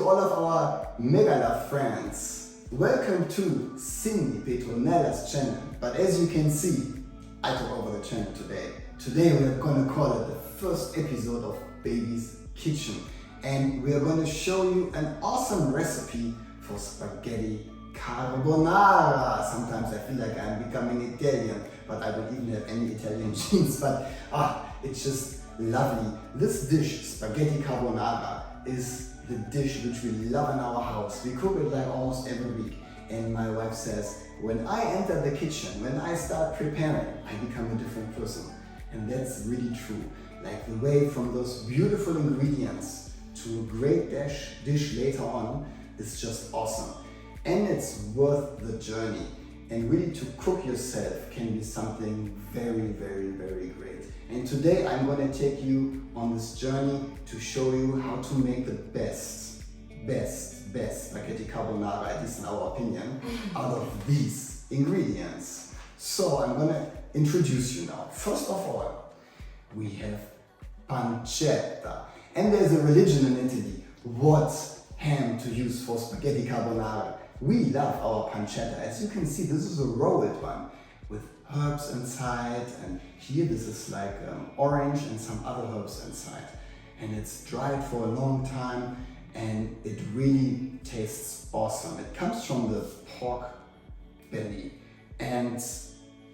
all of our mega love friends. Welcome to Sindy Petronellas Channel. But as you can see, I took over the channel today. Today we are going to call it the first episode of Baby's Kitchen. And we are going to show you an awesome recipe for Spaghetti Carbonara. Sometimes I feel like I'm becoming Italian, but I don't even have any Italian genes. But it's just lovely. This dish, Spaghetti Carbonara, is the dish which we love in our house. We cook it like almost every week. And my wife says, when I enter the kitchen, when I start preparing, I become a different person. And that's really true. Like the way from those beautiful ingredients to a great dish later on is just awesome. And it's worth the journey. And really to cook yourself can be something very, very, very great. And today I'm going to take you on this journey to show you how to make the best spaghetti carbonara, at least in our opinion, out of these ingredients. So I'm going to introduce you now. First of all, we have pancetta. And there's a religion in Italy, what ham to use for spaghetti carbonara. We love our pancetta. As you can see, this is a rolled one with herbs inside, and here this is like orange and some other herbs inside. And it's dried for a long time and it really tastes awesome. It comes from the pork belly. And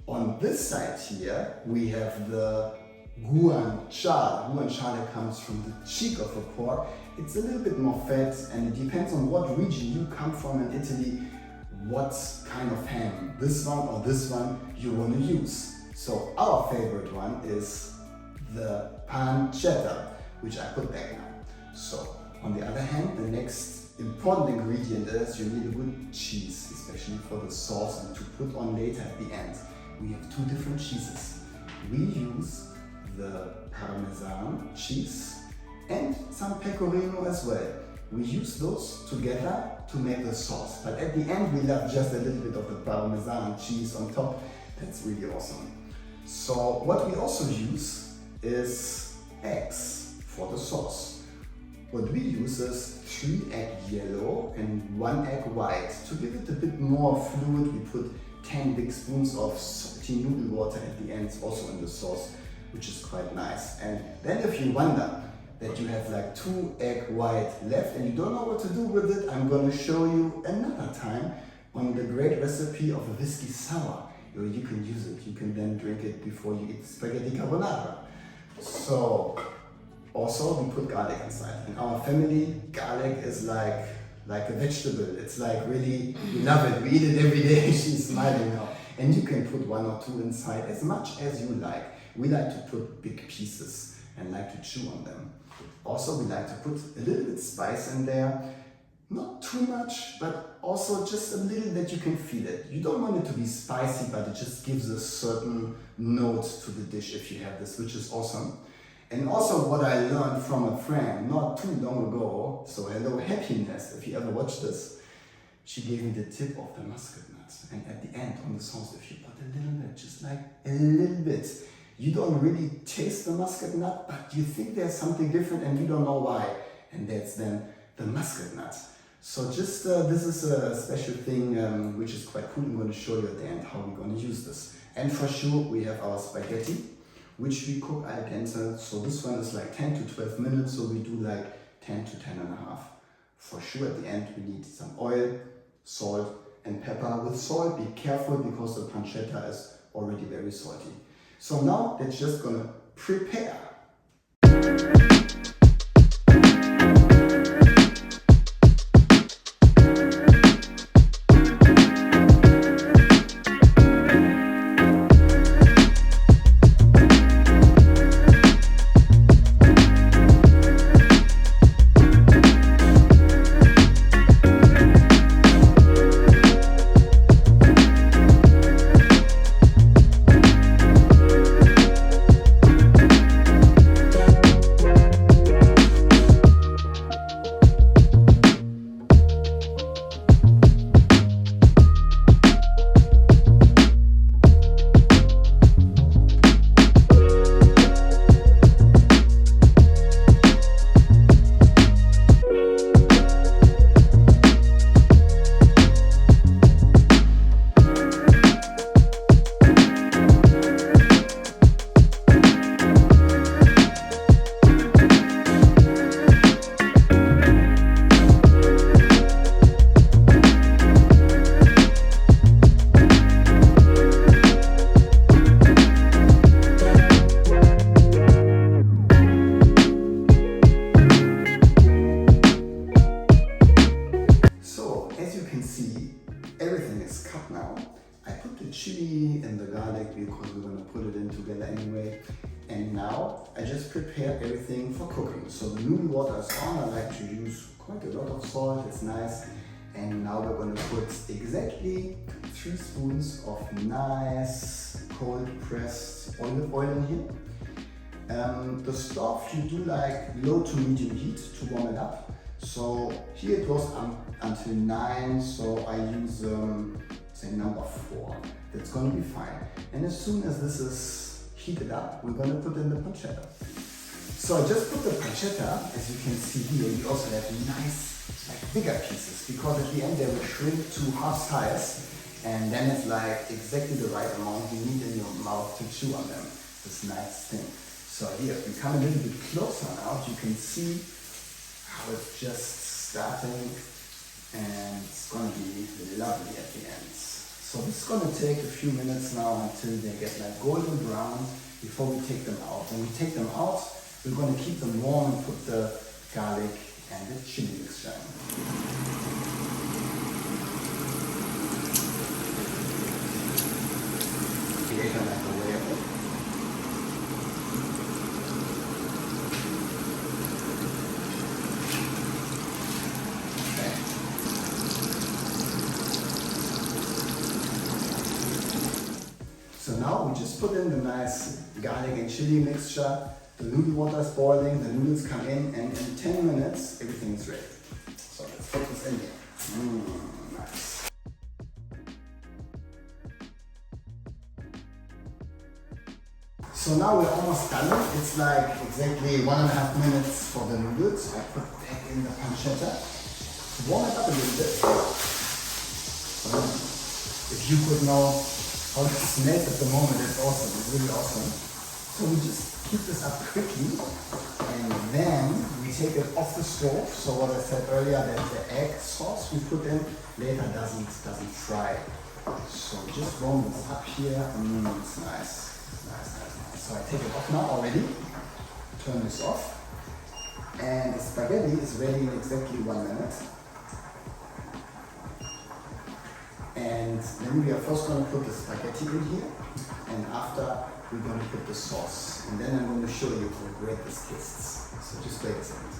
on this side here, we have the guanciale. Guanciale comes from the cheek of a pork. It's a little bit more fat, and it depends on what region you come from in Italy, what kind of ham, this one or this one, you want to use. So our favorite one is the pancetta, which I put back now. So on the other hand, the next important ingredient is you need a good cheese, especially for the sauce and to put on later at the end. We have two different cheeses. We use the Parmesan cheese and some Pecorino as well. We use those together to make the sauce. But at the end we love just a little bit of the Parmesan cheese on top. That's really awesome. So what we also use is eggs for the sauce. What we use is 3 egg yellow and 1 egg white. To give it a bit more fluid, we put 10 big spoons of salty noodle water at the end, also in the sauce, which is quite nice. And then if you wonder that you have like 2 egg white left and you don't know what to do with it, I'm going to show you another time on the great recipe of a whiskey sour. You can use it, you can then drink it before you eat spaghetti carbonara. So also we put garlic inside. In our family, garlic is like a vegetable. It's like really, we love it, we eat it every day. She's smiling now. And you can put 1 or 2 inside, as much as you like. We like to put big pieces and like to chew on them. Also, we like to put a little bit spice in there. Not too much, but also just a little that you can feel it. You don't want it to be spicy, but it just gives a certain note to the dish if you have this, which is awesome. And also what I learned from a friend not too long ago, so hello happiness, if you ever watch this, she gave me the tip of the muscat nuts. And at the end on the sauce, if you put a little bit, just like a little bit, you don't really taste the muscat nut, but you think there's something different and you don't know why. And that's then the muscat nut. So just this is a special thing which is quite cool. I'm going to show you at the end how we're going to use this. And for sure we have our spaghetti, which we cook al dente. So this one is like 10 to 12 minutes, so we do like 10 to 10 and a half. For sure at the end we need some oil, salt and pepper. With salt, be careful because the pancetta is already very salty. So now it's just gonna prepare. chili and the garlic because we're gonna put it in together anyway. And now I just prepared everything for cooking. So the noodle water is on. I like to use quite a lot of salt, it's nice. And now we're gonna put exactly 3 spoons of nice cold pressed olive oil in here. The stove you do like low to medium heat to warm it up. So here it goes until 9, so I use say number 4. That's gonna be fine. And as soon as this is heated up, we're gonna put in the pancetta. So I just put the pancetta, as you can see here. You also have nice, like bigger pieces, because at the end they will shrink to half size, and then it's like exactly the right amount you need in your mouth to chew on them. This nice thing. So here, if we come a little bit closer now, you can see how it's just starting, and it's gonna be lovely at the end. So this is gonna take a few minutes now until they get like golden brown before we take them out. When we take them out, we're gonna keep them warm and put the garlic and the chili mixture in. Create a microwave. So now we just put in the nice garlic and chili mixture. The noodle water is boiling, the noodles come in, and in 10 minutes everything is ready. So let's put this in here. Nice. So now we're almost done. It's like exactly 1.5 minutes for the noodles. I put back in the pancetta. Warm it up a little bit. If you could know how it smells at the moment, it's awesome, it's really awesome. So we just heat this up quickly, and then we take it off the stove. So what I said earlier, that the egg sauce we put in later doesn't fry. So just warm this up here. It's nice. Nice. So I take it off now already. Turn this off. And the spaghetti is ready in exactly 1 minute. And then we are first going to put the spaghetti in here, and after we're going to put the sauce. And then I'm going to show you how great this tastes. So just wait a second.